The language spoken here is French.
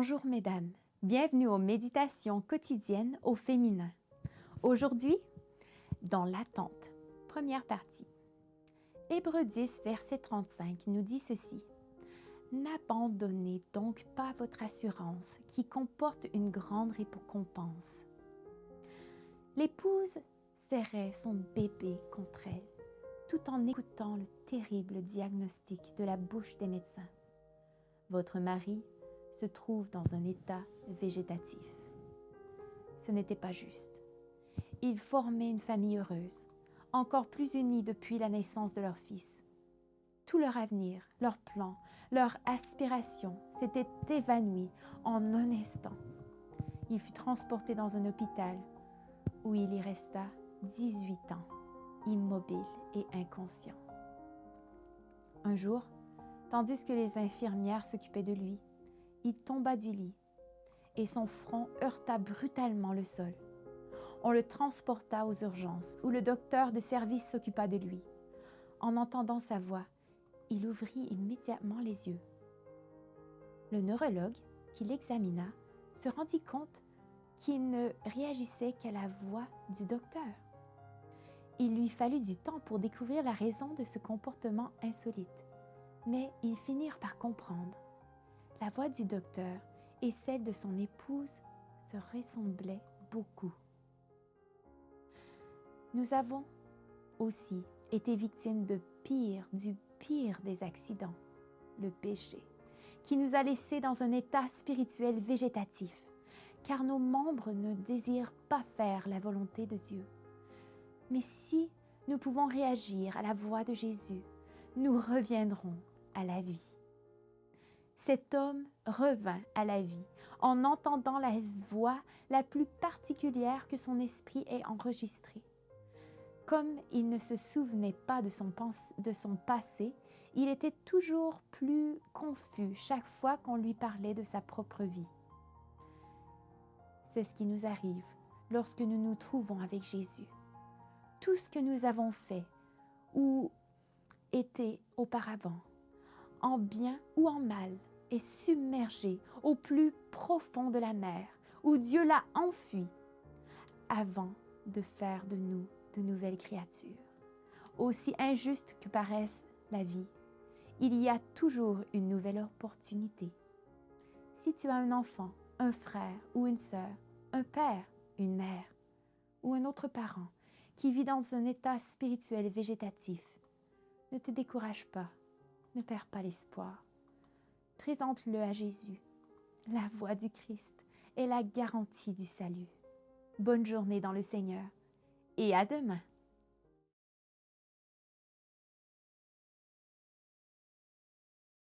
Bonjour mesdames, bienvenue aux méditations quotidiennes au féminin. Aujourd'hui, dans l'attente, première partie. Hébreux 10, verset 35 nous dit ceci. N'abandonnez donc pas votre assurance qui comporte une grande récompense. L'épouse serrait son bébé contre elle, tout en écoutant le terrible diagnostic de la bouche des médecins. Votre mari se trouve dans un état végétatif. Ce n'était pas juste. Ils formaient une famille heureuse, encore plus unie depuis la naissance de leur fils. Tout leur avenir, leurs plans, leurs aspirations s'étaient évanouis en un instant. Il fut transporté dans un hôpital où il y resta 18 ans, immobile et inconscient. Un jour, tandis que les infirmières s'occupaient de lui, il tomba du lit et son front heurta brutalement le sol. On le transporta aux urgences où le docteur de service s'occupa de lui. En entendant sa voix, il ouvrit immédiatement les yeux. Le neurologue qui l'examina se rendit compte qu'il ne réagissait qu'à la voix du docteur. Il lui fallut du temps pour découvrir la raison de ce comportement insolite, mais ils finirent par comprendre. La voix du docteur et celle de son épouse se ressemblaient beaucoup. Nous avons aussi été victimes du pire des accidents, le péché, qui nous a laissés dans un état spirituel végétatif, car nos membres ne désirent pas faire la volonté de Dieu. Mais si nous pouvons réagir à la voix de Jésus, nous reviendrons à la vie. Cet homme revint à la vie en entendant la voix la plus particulière que son esprit ait enregistrée. Comme il ne se souvenait pas de son passé, il était toujours plus confus chaque fois qu'on lui parlait de sa propre vie. C'est ce qui nous arrive lorsque nous nous trouvons avec Jésus. Tout ce que nous avons fait ou été auparavant, en bien ou en mal, est submergé au plus profond de la mer, où Dieu l'a enfui, avant de faire de nous de nouvelles créatures. Aussi injuste que paraisse la vie, il y a toujours une nouvelle opportunité. Si tu as un enfant, un frère ou une sœur, un père, une mère ou un autre parent qui vit dans un état spirituel végétatif, ne te décourage pas, ne perds pas l'espoir. Présente-le à Jésus. La voix du Christ est la garantie du salut. Bonne journée dans le Seigneur et à demain.